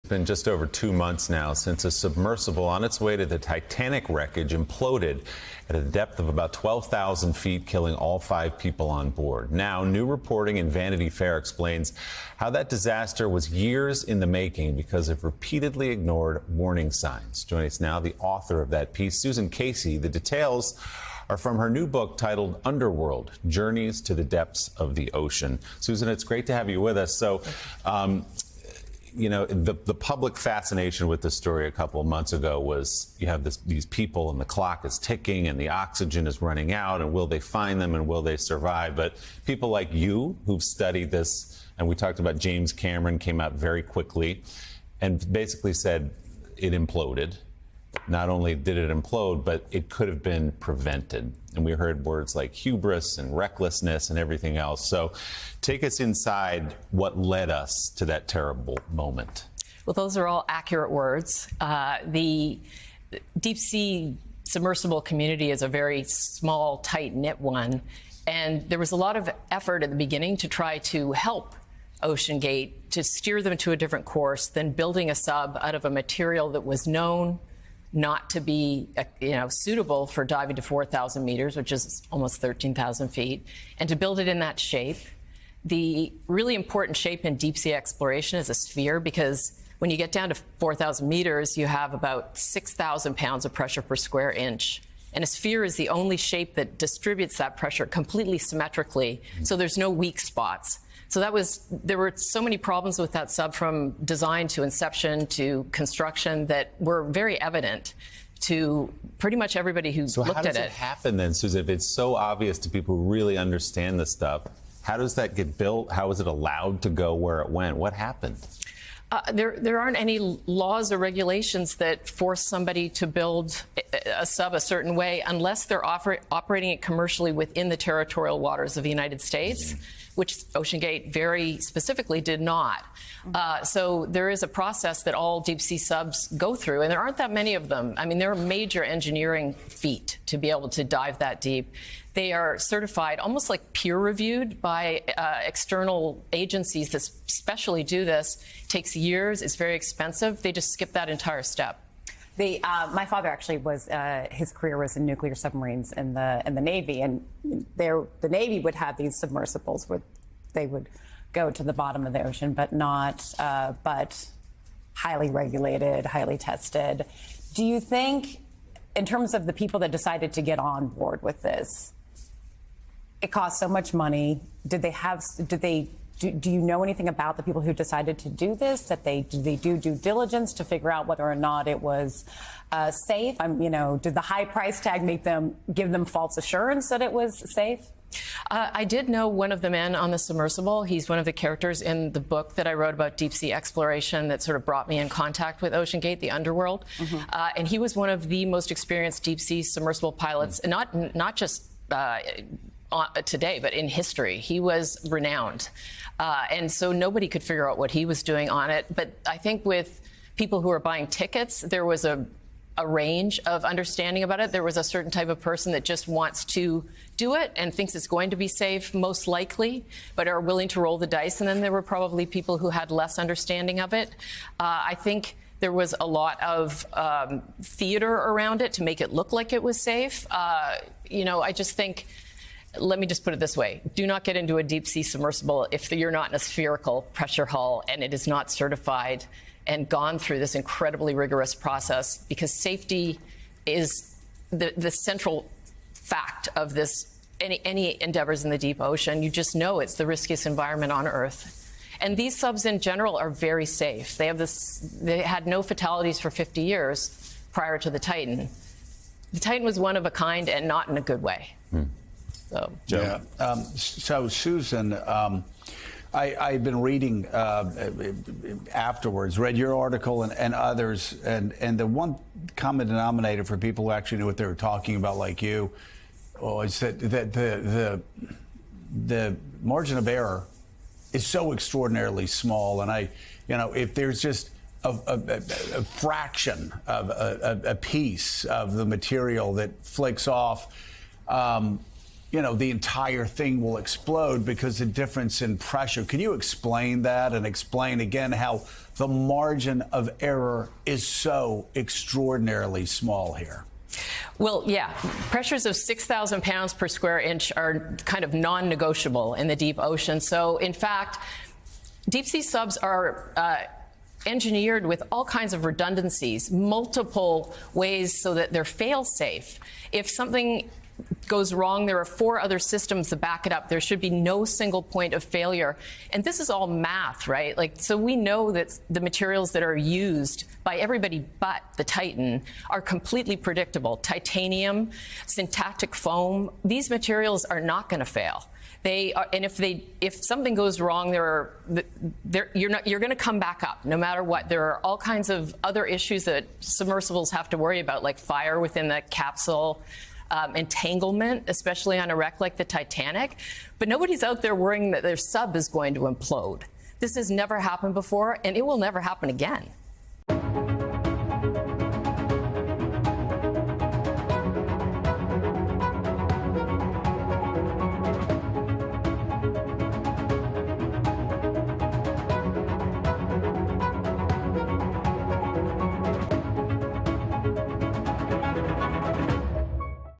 It's been just over 2 months now since a submersible on its way to the Titanic wreckage imploded at a depth of about 12,000 feet, killing all 5 people on board. Now, new reporting in Vanity Fair explains how that disaster was years in the making because of repeatedly ignored warning signs. Joining us now, the author of that piece, Susan Casey. The details are from her new book titled Underworld: Journeys to the Depths of the Ocean. Susan, it's great to have you with us. So, you know, the public fascination with this story a couple of months ago was you have these people and the clock is ticking and the oxygen is running out, and will they find them and will they survive? But people like you who've studied this, and we talked about James Cameron, came out very quickly and basically said it imploded. Not only did it implode, but it could have been prevented. And we heard words like hubris and recklessness and everything else. So take us inside what led us to that terrible moment. Well, those are all accurate words. The deep sea submersible community is a very small, tight-knit one. And there was a lot of effort at the beginning to try to help OceanGate to steer them to a different course than building a sub out of a material that was known not to be, suitable for diving to 4,000 meters, which is almost 13,000 feet, and to build it in that shape. The really important shape in deep sea exploration is a sphere, because when you get down to 4,000 meters, you have about 6,000 pounds of pressure per square inch. And a sphere is the only shape that distributes that pressure completely symmetrically, so there's no weak spots. So there were so many problems with that sub from design to inception to construction that were very evident to pretty much everybody who looked at it. So how does it happen then, Susan? If it's so obvious to people who really understand this stuff, how does that get built? How is it allowed to go where it went? What happened? There aren't any laws or regulations that force somebody to build a sub a certain way unless they're operating it commercially within the territorial waters of the United States, which OceanGate very specifically did not. So there is a process that all deep sea subs go through, and there aren't that many of them. I mean, there are major engineering feat to be able to dive that deep. They are certified, almost like peer-reviewed by external agencies that specially do this. It takes years. It's very expensive. They just skip that entire step. My father actually was, his career was in nuclear submarines in the Navy, and the Navy would have these submersibles where they would go to the bottom of the ocean, but highly regulated, highly tested. Do you think, in terms of the people that decided to get on board with this, it cost so much money? Do you know anything about the people who decided to do this? That they do due diligence to figure out whether or not it was safe? Did the high price tag give them false assurance that it was safe? I did know one of the men on the submersible. He's one of the characters in the book that I wrote about deep sea exploration that sort of brought me in contact with OceanGate, the underworld. And he was one of the most experienced deep sea submersible pilots, and not just today, but in history. He was renowned. And so nobody could figure out what he was doing on it. But I think with people who are buying tickets, there was a range of understanding about it. There was a certain type of person that just wants to do it and thinks it's going to be safe, most likely, but are willing to roll the dice. And then there were probably people who had less understanding of it. I think there was a lot of theater around it to make it look like it was safe. I just think, let me just put it this way. Do not get into a deep sea submersible if you're not in a spherical pressure hull and it is not certified and gone through this incredibly rigorous process, because safety is the central fact of this. Any endeavors in the deep ocean, you just know it's the riskiest environment on Earth. And these subs in general are very safe. They had no fatalities for 50 years prior to the Titan. The Titan was one of a kind and not in a good way. So, Joe. Yeah. So Susan, I've been reading afterwards, read your article and others, and the one common denominator for people who actually knew what they were talking about, like you, is that the margin of error is so extraordinarily small. And if there's just a fraction of a piece of the material that flicks off, the entire thing will explode because the difference in pressure. Can you explain that and explain again how the margin of error is so extraordinarily small here? Well, yeah, pressures of 6,000 pounds per square inch are kind of non-negotiable in the deep ocean. So, in fact, deep sea subs are engineered with all kinds of redundancies, multiple ways so that they're fail-safe. If something goes wrong, there are 4 other systems to back it up. There should be no single point of failure. And this is all math, right? So we know that the materials that are used by everybody but the Titan are completely predictable. Titanium, syntactic foam, these materials are not going to fail. They are, and if something goes wrong, you're going to come back up no matter what. There are all kinds of other issues that submersibles have to worry about, like fire within the capsule, entanglement, especially on a wreck like the Titanic. But nobody's out there worrying that their sub is going to implode. This has never happened before, and it will never happen again.